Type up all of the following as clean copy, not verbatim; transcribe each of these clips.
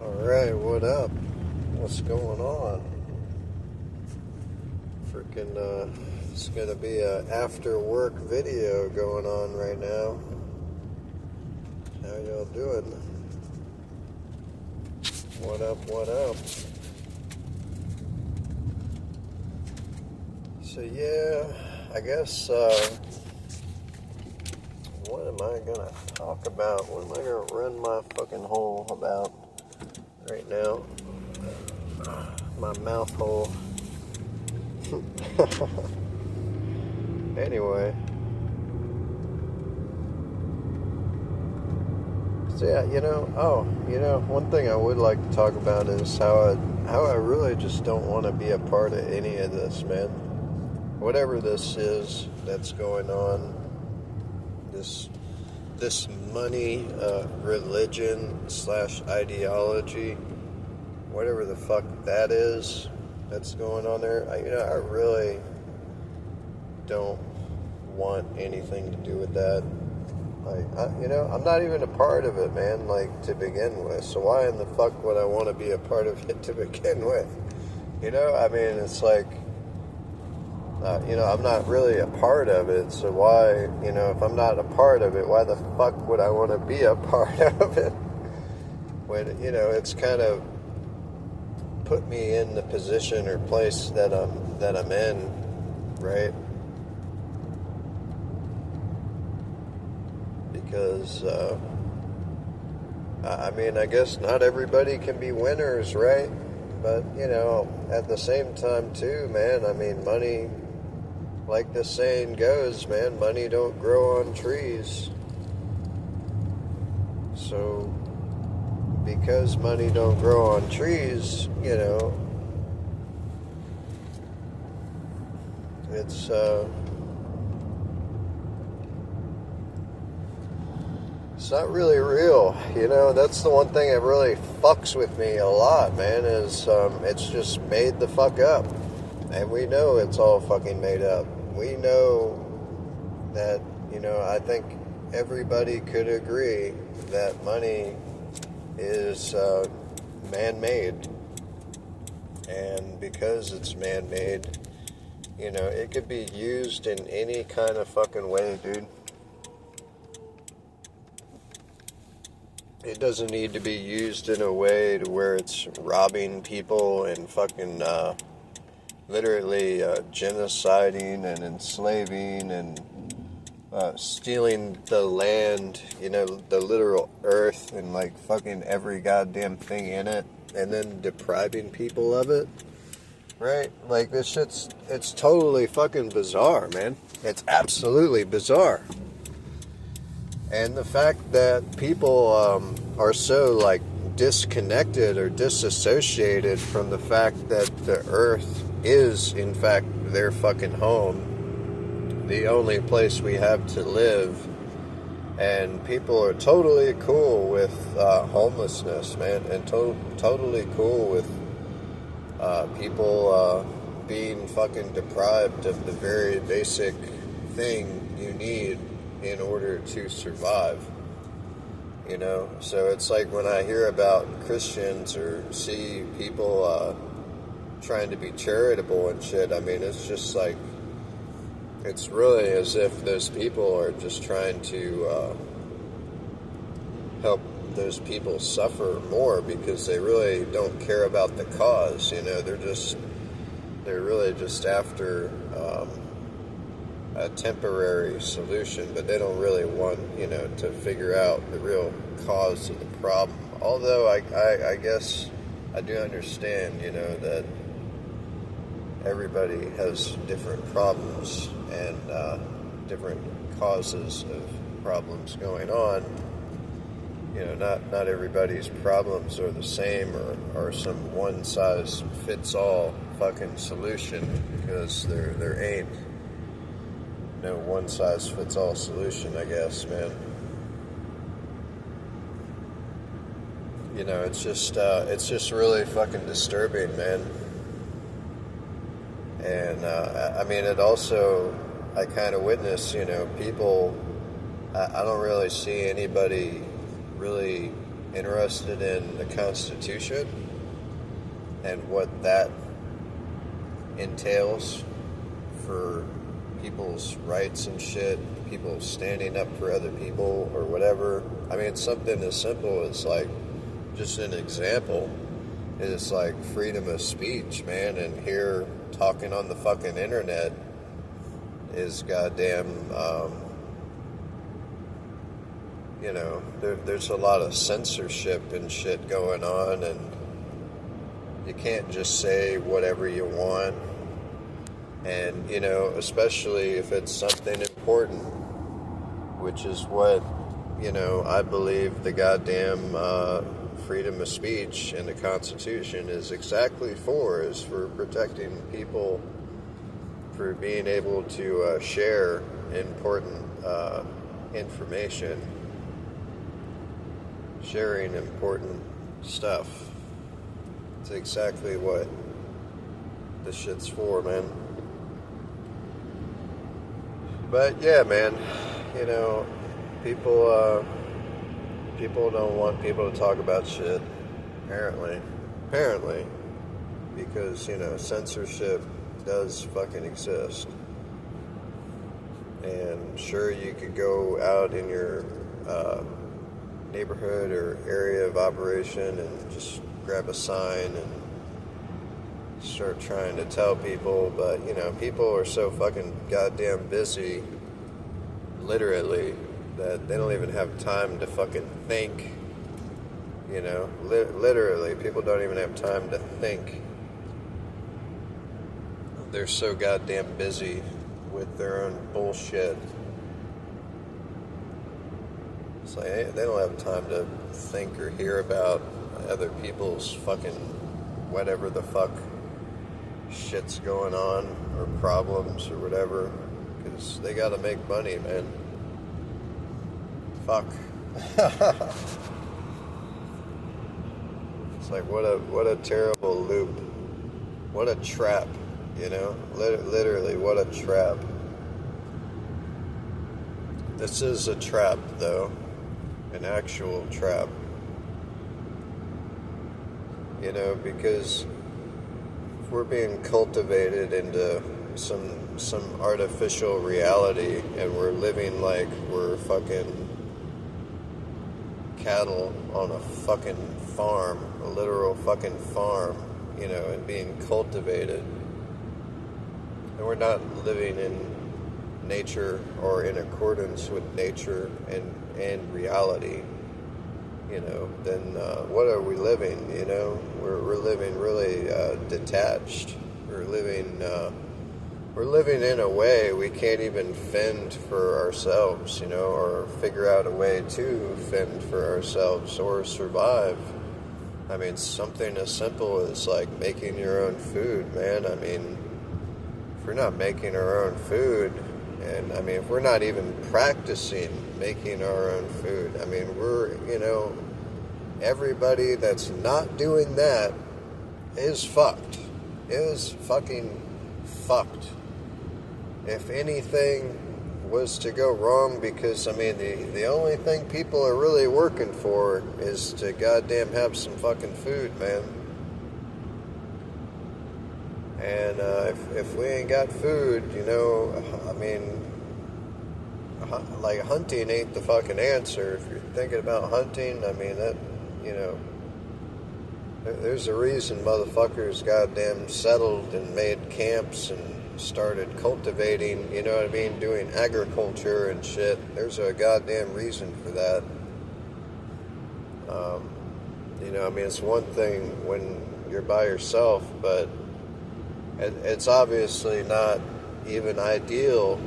Alright, what up? What's going on? It's gonna be a after work video going on right now. How y'all doing? What up, what up? So yeah, I guess, what am I gonna talk about? What am I gonna run my fucking hole about right now? My mouth hole. Anyway, so yeah, one thing I would like to talk about is how I really just don't want to be a part of any of this, man. Whatever this is that's going on, this money, religion / ideology, whatever the fuck that is that's going on there, I really don't want anything to do with that. I'm not even a part of it, man, to begin with. So why in the fuck would I want to be a part of it to begin with? It's like, I'm not really a part of it. So why, if I'm not a part of it, why the fuck would I want to be a part of it? When, it's kind of put me in the position or place that I'm in, right? Because, I guess not everybody can be winners, right? But, at the same time, too, man, money, like the saying goes, man, money don't grow on trees. So, because money don't grow on trees, it's not really real. That's the one thing that really fucks with me a lot, man, is it's just made the fuck up. And we know it's all fucking made up. We know that, I think everybody could agree that money is man-made. And because it's man-made, it could be used in any kind of fucking way, dude. It doesn't need to be used in a way to where it's robbing people and fucking literally genociding and enslaving and stealing the land, the literal earth and fucking every goddamn thing in it, and then depriving people of it, right? This shit's, it's totally fucking bizarre, man. It's absolutely bizarre. And the fact that people are so disconnected or disassociated from the fact that the earth is in fact their fucking home, the only place we have to live, and people are totally cool with homelessness, man, and totally cool with people being fucking deprived of the very basic thing you need in order to survive, so it's like when I hear about Christians or see people trying to be charitable and shit, it's just it's really as if those people are just trying to help those people suffer more because they really don't care about the cause, they're really just after a temporary solution, but they don't really want, to figure out the real cause of the problem. Although I guess I do understand, that everybody has different problems and different causes of problems going on. Not everybody's problems are the same or some one-size-fits-all fucking solution, because there ain't no one-size-fits-all solution, I guess, man. It's just really fucking disturbing, man. And, it also, I kind of witness, people, I don't really see anybody really interested in the Constitution and what that entails for people's rights and shit, people standing up for other people or whatever. I mean, it's something as simple as like, just an example, is like freedom of speech, man, and here talking on the fucking internet is goddamn, you know, there's a lot of censorship and shit going on, and you can't just say whatever you want. And, you know, especially if it's something important, which is what, you know, I believe the goddamn freedom of speech in the Constitution is exactly for, is for protecting people, for being able to share important information, sharing important stuff. It's exactly what this shit's for, man. But yeah, man, you know, people don't want people to talk about shit, apparently, because, you know, censorship does fucking exist. And sure, you could go out in your neighborhood or area of operation and just grab a sign and start trying to tell people, but, you know, people are so fucking goddamn busy, literally, that they don't even have time to fucking think, you know, literally, people don't even have time to think. They're so goddamn busy with their own bullshit. It's like, they don't have time to think or hear about other people's fucking whatever the fuck shit's going on, or problems, or whatever, because they gotta make money, man. Fuck. It's like, what a terrible loop. What a trap, you know? Literally, what a trap. This is a trap, though. An actual trap. You know, because if we're being cultivated into some artificial reality, and we're living like we're fucking cattle on a fucking farm, a literal fucking farm, you know, and being cultivated, and we're not living in nature or in accordance with nature and reality, you know, then what are we living, you know? We're living really detached. We're living in a way we can't even fend for ourselves, you know, or figure out a way to fend for ourselves or survive. I mean, something as simple as like making your own food, man. I mean, if we're not making our own food, and I mean, if we're not even practicing making our own food, I mean, we're, you know, everybody that's not doing that is fucked. Is fucking fucked. If anything was to go wrong, because, I mean, the only thing people are really working for is to goddamn have some fucking food, man. And if we ain't got food, you know, I mean, like, hunting ain't the fucking answer. If you're thinking about hunting, I mean, that, you know, there's a reason motherfuckers goddamn settled and made camps and started cultivating, you know what I mean, doing agriculture and shit. There's a goddamn reason for that. You know, I mean, it's one thing when you're by yourself, but it's obviously not even ideal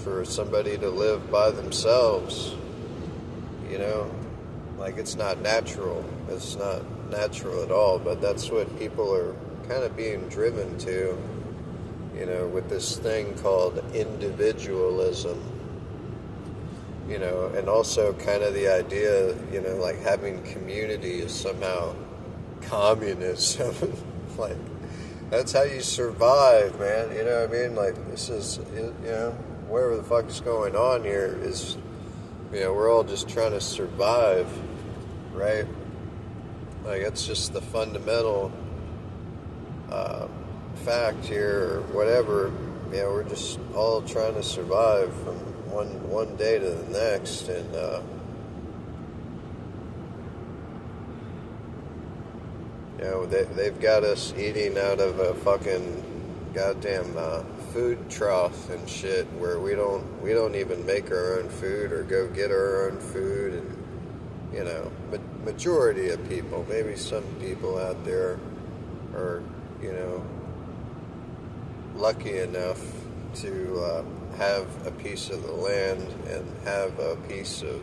for somebody to live by themselves, you know, like, it's not natural. It's not natural at all, but that's what people are kind of being driven to, you know, with this thing called individualism, you know, and also kind of the idea, you know, like having community is somehow communism. Like, that's how you survive, man, you know what I mean? Like, this is, you know, whatever the fuck is going on here is, you know, we're all just trying to survive, right? Like, it's just the fundamental fact here, or whatever. You know, we're just all trying to survive from one day to the next, and you know, they've got us eating out of a fucking goddamn food trough and shit, where we don't even make our own food or go get our own food. And you know, majority of people, maybe some people out there are, you know, lucky enough to have a piece of the land and have a piece of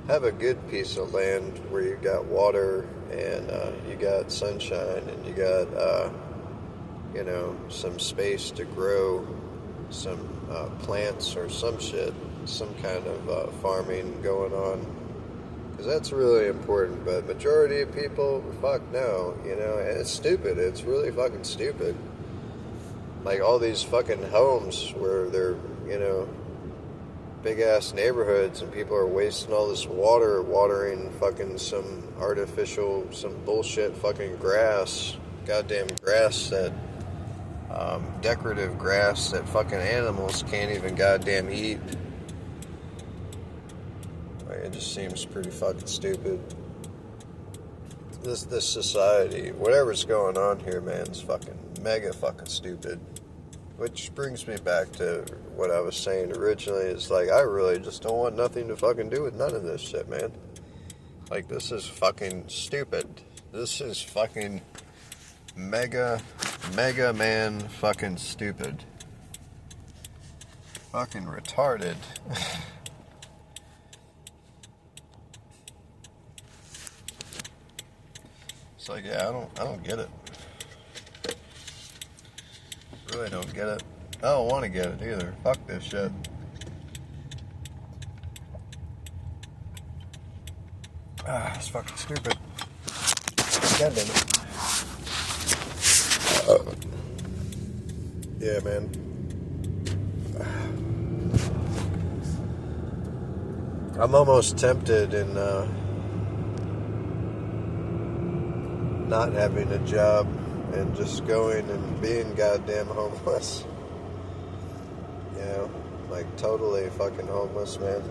have a good piece of land where you got water and you got sunshine and you got you know, some space to grow some plants or some shit, some kind of farming going on, because that's really important. But majority of people, fuck no, you know, and it's stupid. It's really fucking stupid. Like, all these fucking homes where they're, you know, big ass neighborhoods, and people are wasting all this water watering fucking some artificial, some bullshit fucking grass, goddamn grass that decorative grass that fucking animals can't even goddamn eat. Like, it just seems pretty fucking stupid. This society, whatever's going on here, man, is fucking mega fucking stupid. Which brings me back to what I was saying originally, is like, I really just don't want nothing to fucking do with none of this shit, man. Like, this is fucking stupid. This is fucking mega man fucking stupid. Fucking retarded. It's like, yeah, I don't get it. Really don't get it. I don't want to get it either. Fuck this shit. It's fucking stupid. God damn it. Yeah, man. I'm almost tempted in not having a job and just going and being goddamn homeless. You know, like, totally fucking homeless, man.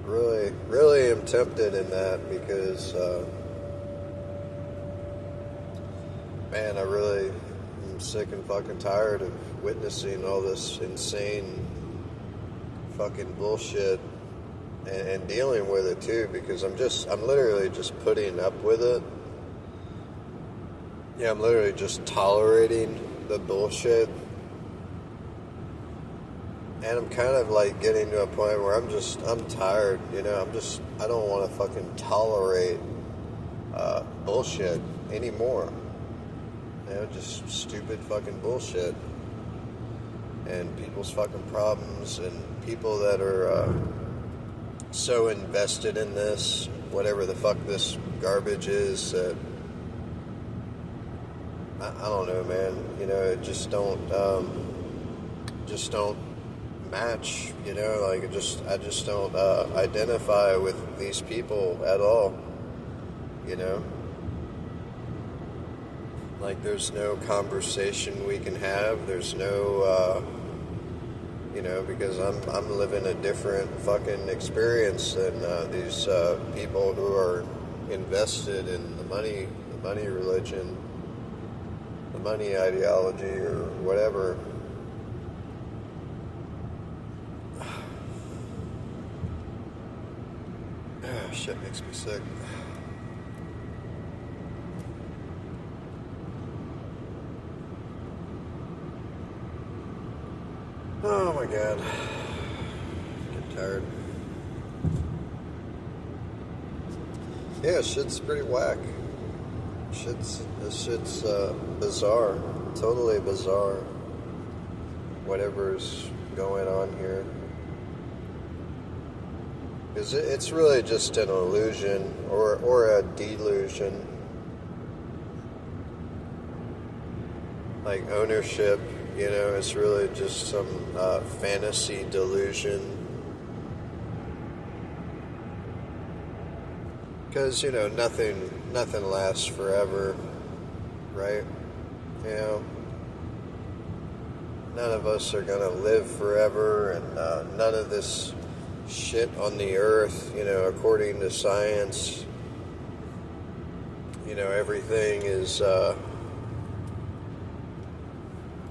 Really am tempted in that, because man, I really am sick and fucking tired of witnessing all this insane fucking bullshit and dealing with it too, because I'm literally just putting up with it. Yeah, I'm literally just tolerating the bullshit. And I'm kind of like getting to a point where I'm tired, you know, I don't want to fucking tolerate bullshit anymore. You know, just stupid fucking bullshit. And people's fucking problems, and people that are so invested in this, whatever the fuck this garbage is, that I don't know, man. You know, it just don't match. You know, like, I just don't identify with these people at all. You know, like, there's no conversation we can have. There's no, you know, because I'm living a different fucking experience than these people who are invested in the money religion, the money ideology, or whatever. Shit makes me sick. Oh my god. Get tired. Yeah, shit's pretty whack. This shit's bizarre. Totally bizarre. Whatever's going on here. Because it's really just an illusion or a delusion. Like, ownership, you know, it's really just some fantasy delusion. Because, nothing lasts forever, right? You know, none of us are going to live forever, and none of this shit on the earth, according to science, everything is,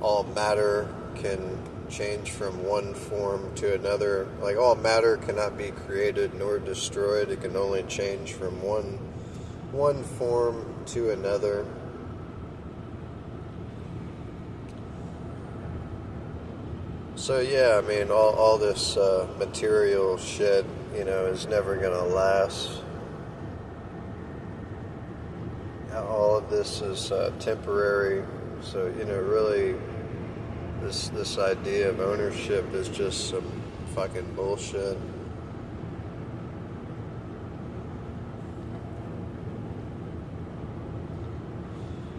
all matter can change from one form to another. Like, all matter cannot be created nor destroyed. It can only change from one form to another. So yeah, I mean, all this material shit, is never gonna last. All of this is temporary. So really, this idea of ownership is just some fucking bullshit.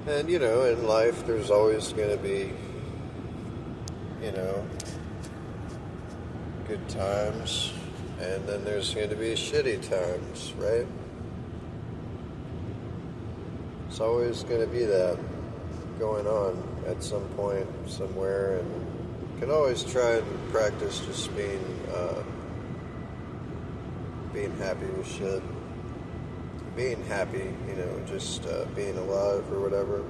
And in life, there's always gonna be, good times, and then there's going to be shitty times, right? It's always going to be that going on at some point, somewhere, and you can always try and practice just being happy with shit. Being happy, just being alive or whatever.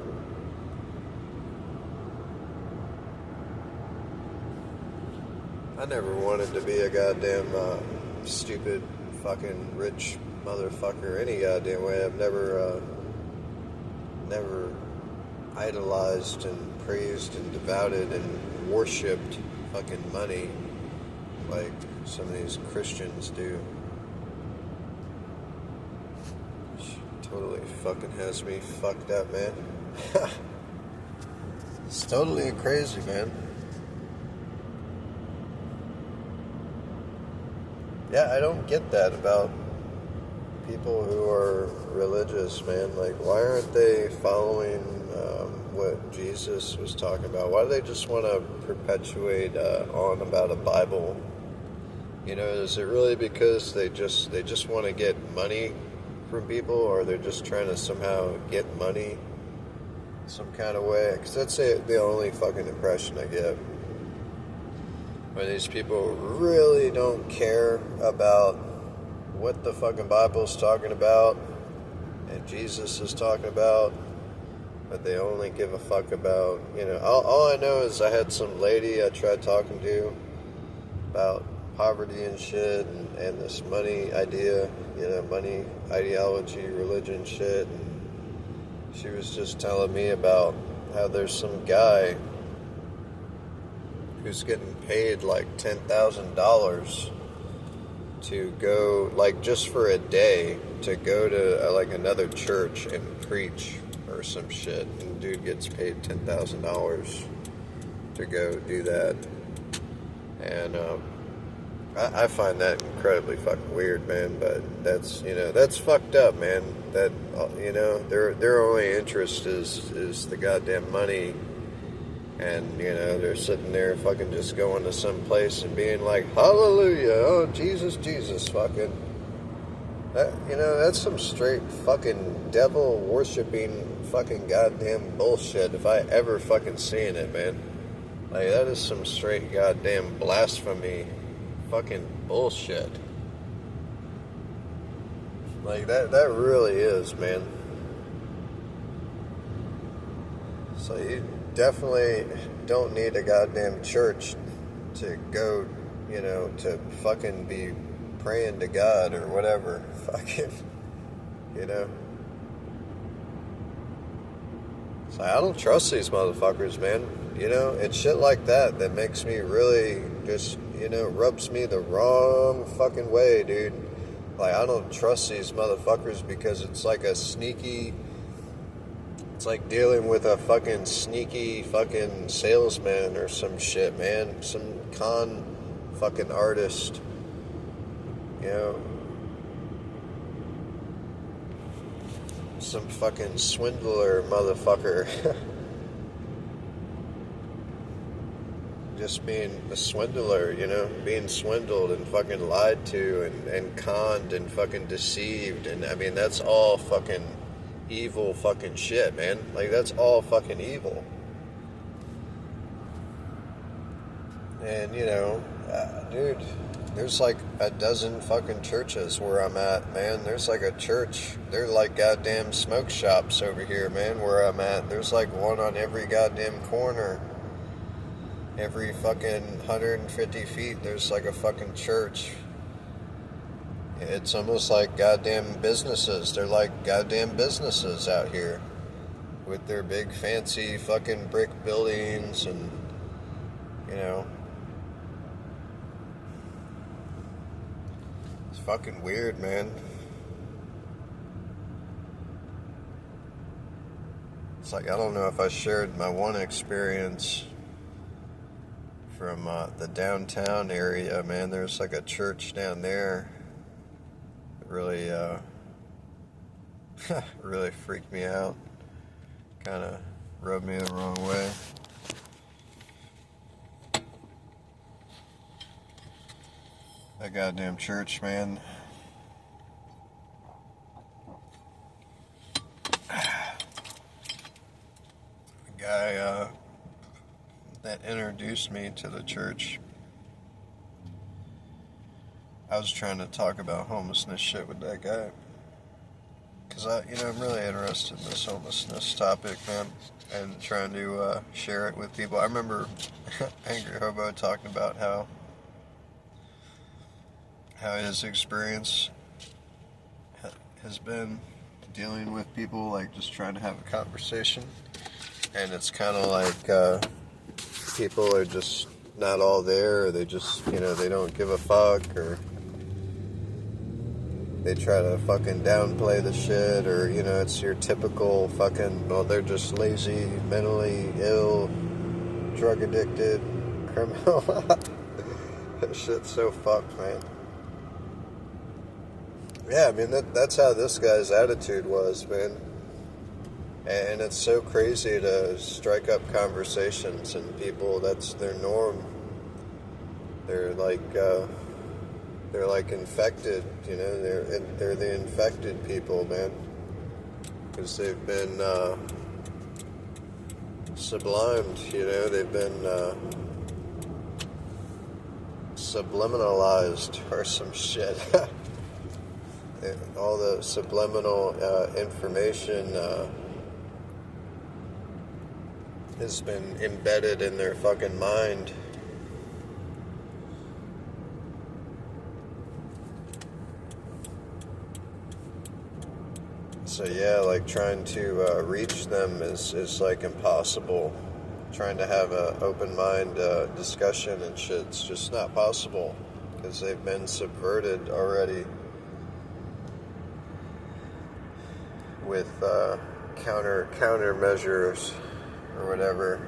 I never wanted to be a goddamn stupid fucking rich motherfucker any goddamn way. I've never idolized and praised and devoted and worshipped fucking money like some of these Christians do. Which totally fucking has me fucked up, man. It's totally crazy, man. Yeah, I don't get that about people who are religious, man. Like, why aren't they following what Jesus was talking about? Why do they just want to perpetuate on about a Bible? Is it really because they just want to get money from people, or they're just trying to somehow get money some kind of way? Because that's the only fucking impression I get. When these people really don't care about what the fucking Bible's talking about and Jesus is talking about, but they only give a fuck about, all I know is I had some lady I tried talking to about poverty and shit, and this money idea, money ideology, religion shit, and she was just telling me about how there's some guy who's getting paid like $10,000 to go, like, just for a day, to go to like another church and preach or some shit. And dude gets paid $10,000 to go do that. And I find that incredibly fucking weird, man. But that's fucked up, man. That their only interest is the goddamn money. And, they're sitting there fucking just going to some place and being like, hallelujah, oh, Jesus, Jesus, fucking. That's some straight fucking devil worshipping fucking goddamn bullshit if I ever fucking seen it, man. Like, that is some straight goddamn blasphemy fucking bullshit. Like, that really is, man. So you definitely don't need a goddamn church to go, to fucking be praying to God or whatever. Fucking, So I don't trust these motherfuckers, man. It's shit like that makes me really just, rubs me the wrong fucking way, dude. Like, I don't trust these motherfuckers because it's like a sneaky... It's like dealing with a fucking sneaky fucking salesman or some shit, man. Some con fucking artist. Some fucking swindler motherfucker. just being a swindler, being swindled and fucking lied to and conned and fucking deceived. And I mean, that's all fucking evil fucking shit, man. Like, that's all fucking evil. And, dude, there's like a dozen fucking churches where I'm at, man. There's like a church. They're like goddamn smoke shops over here, man, where I'm at. There's like one on every goddamn corner. Every fucking 150 feet, there's like a fucking church. It's almost like goddamn businesses. They're like goddamn businesses out here with their big fancy fucking brick buildings and, it's fucking weird, man. It's like, I don't know if I shared my one experience from the downtown area, man. There's like a church down there. It really, really freaked me out. Kind of rubbed me the wrong way. That goddamn church, man. The guy, that introduced me to the church. I was trying to talk about homelessness shit with that guy. Because I'm really interested in this homelessness topic, man. And trying to share it with people. I remember Angry Hobo talking about how his experience has been dealing with people, like just trying to have a conversation. And it's kind of like people are just not all there, or they just, they don't give a fuck, or they try to fucking downplay the shit, or, it's your typical fucking, well, they're just lazy, mentally ill, drug addicted, criminal. That shit's so fucked, man. Yeah, I mean, that's how this guy's attitude was, man. And it's so crazy to strike up conversations, and people, that's their norm. They're like infected, they're the infected people, man. Because they've been sublimed, they've been subliminalized or some shit. All the subliminal information has been embedded in their fucking mind. So yeah, like trying to reach them is like impossible. Trying to have an open mind discussion and shit's just not possible, because they've been subverted already with countermeasures or whatever.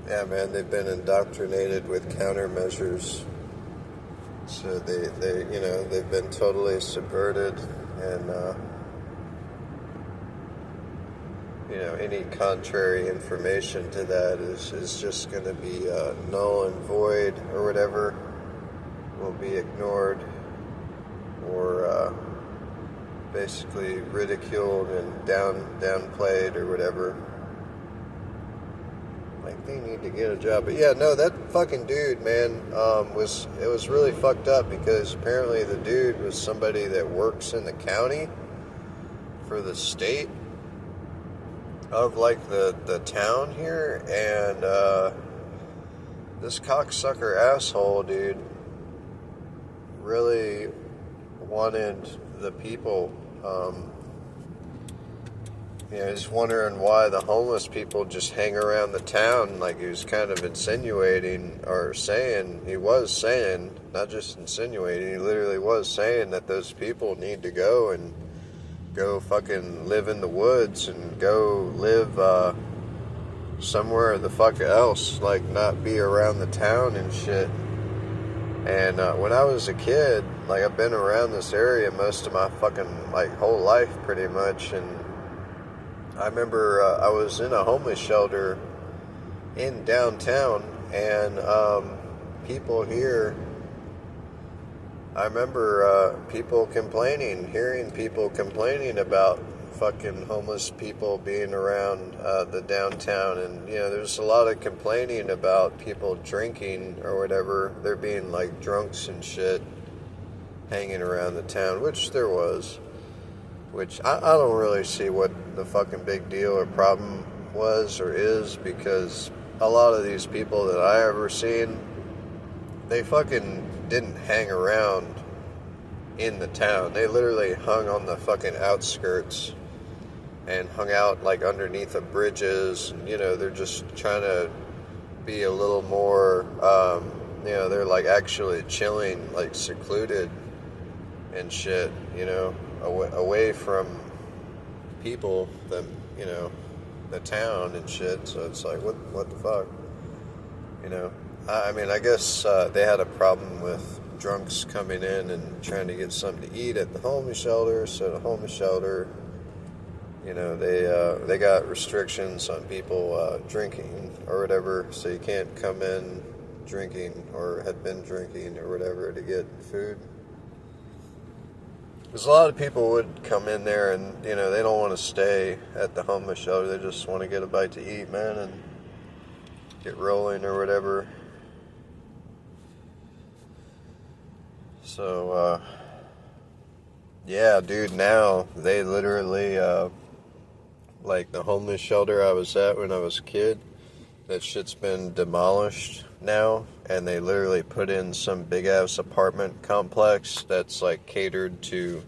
Yeah, man, they've been indoctrinated with countermeasures. So they've been totally subverted, and any contrary information to that is just going to be null and void or whatever, will be ignored or basically ridiculed and downplayed or whatever. Like, they need to get a job. But yeah, no, that fucking dude, man, was really fucked up, because apparently the dude was somebody that works in the county for the state of, like, the town here, and this cocksucker asshole, dude, really wanted the people, he's wondering why the homeless people just hang around the town. Like, he was kind of insinuating, or saying, he was saying, not just insinuating, he literally was saying that those people need to go fucking live in the woods and go live somewhere the fuck else, like not be around the town and shit. And when I was a kid, like, I've been around this area most of my fucking, like, whole life pretty much, and I remember I was in a homeless shelter in downtown, and people here, I remember hearing people complaining about fucking homeless people being around the downtown, and there's a lot of complaining about people drinking or whatever. There being like drunks and shit hanging around the town, which there was. Which I don't really see what the fucking big deal or problem was or is, because a lot of these people that I ever seen, they fucking didn't hang around in the town. They literally hung on the fucking outskirts and hung out like underneath the bridges. And, they're just trying to be a little more, they're like actually chilling, like secluded and shit, away from people, the town and shit. So it's like, what the fuck, I mean, I guess they had a problem with drunks coming in and trying to get something to eat at the homeless shelter. So the homeless shelter, they got restrictions on people drinking or whatever. So you can't come in drinking or had been drinking or whatever to get food. Because a lot of people would come in there and, they don't want to stay at the homeless shelter. They just want to get a bite to eat, man, and get rolling or whatever. So, yeah, dude, now they literally, like the homeless shelter I was at when I was a kid, that shit's been demolished now, and they literally put in some big-ass apartment complex that's, like, catered to,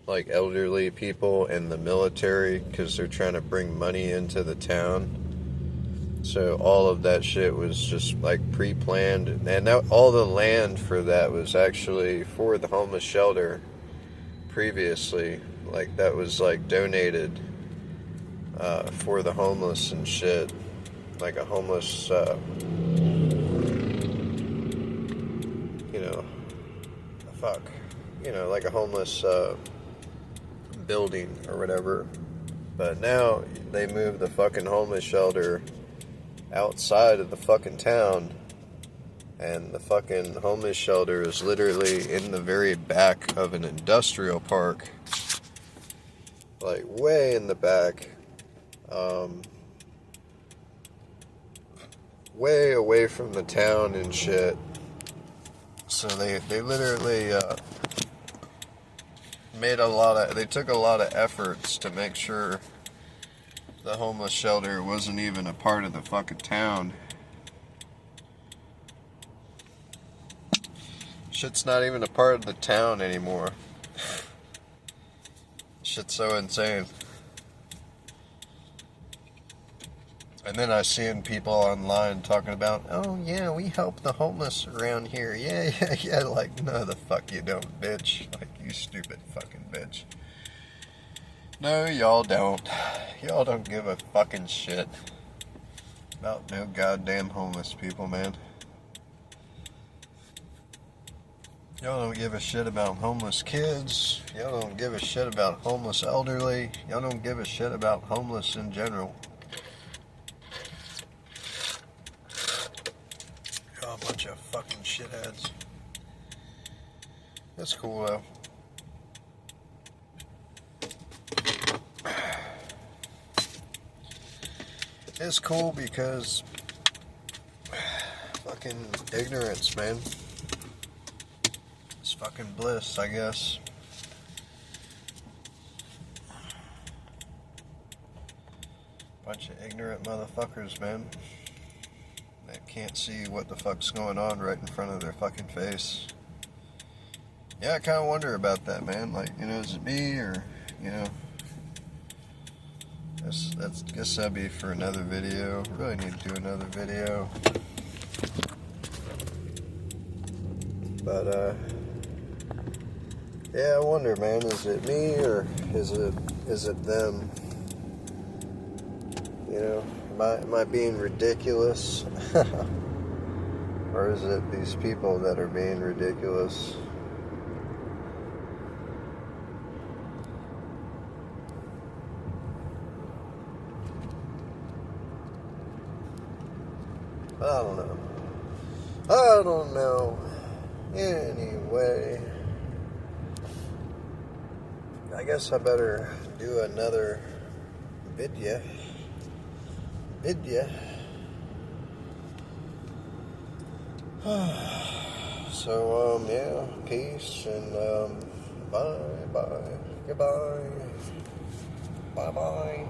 like, elderly people and the military, because they're trying to bring money into the town. So all of that shit was just, like, pre-planned, and all the land for that was actually for the homeless shelter previously. Like, that was, like, donated for the homeless and shit. Like a homeless, like a homeless building or whatever. But now they moved the fucking homeless shelter outside of the fucking town, and the fucking homeless shelter is literally in the very back of an industrial park, like way in the back, way away from the town and shit. So they literally they took a lot of efforts to make sure the homeless shelter wasn't even a part of the fucking town. Shit's not even a part of the town anymore. Shit's so insane. And then I seen people online talking about, oh yeah, we help the homeless around here. Yeah. Like, no, the fuck you don't, bitch. Like, you stupid fucking bitch. No, y'all don't. Y'all don't give a fucking shit about no goddamn homeless people, man. Y'all don't give a shit about homeless kids. Y'all don't give a shit about homeless elderly. Y'all don't give a shit about homeless in general. Y'all a bunch of fucking shitheads. That's cool, though. It's cool because fucking ignorance, man. It's fucking bliss, I guess. Bunch of ignorant motherfuckers, man. That can't see what the fuck's going on right in front of their fucking face. Yeah, I kind of wonder about that, man. Like, is it me or, guess that'd be for another video. Really need to do another video. But, yeah, I wonder, man, is it me or is it them? Am I being ridiculous? Or is it these people that are being ridiculous? I don't know. I don't know. Anyway, I guess I better do another vidya. So, yeah, peace and, bye, goodbye, bye.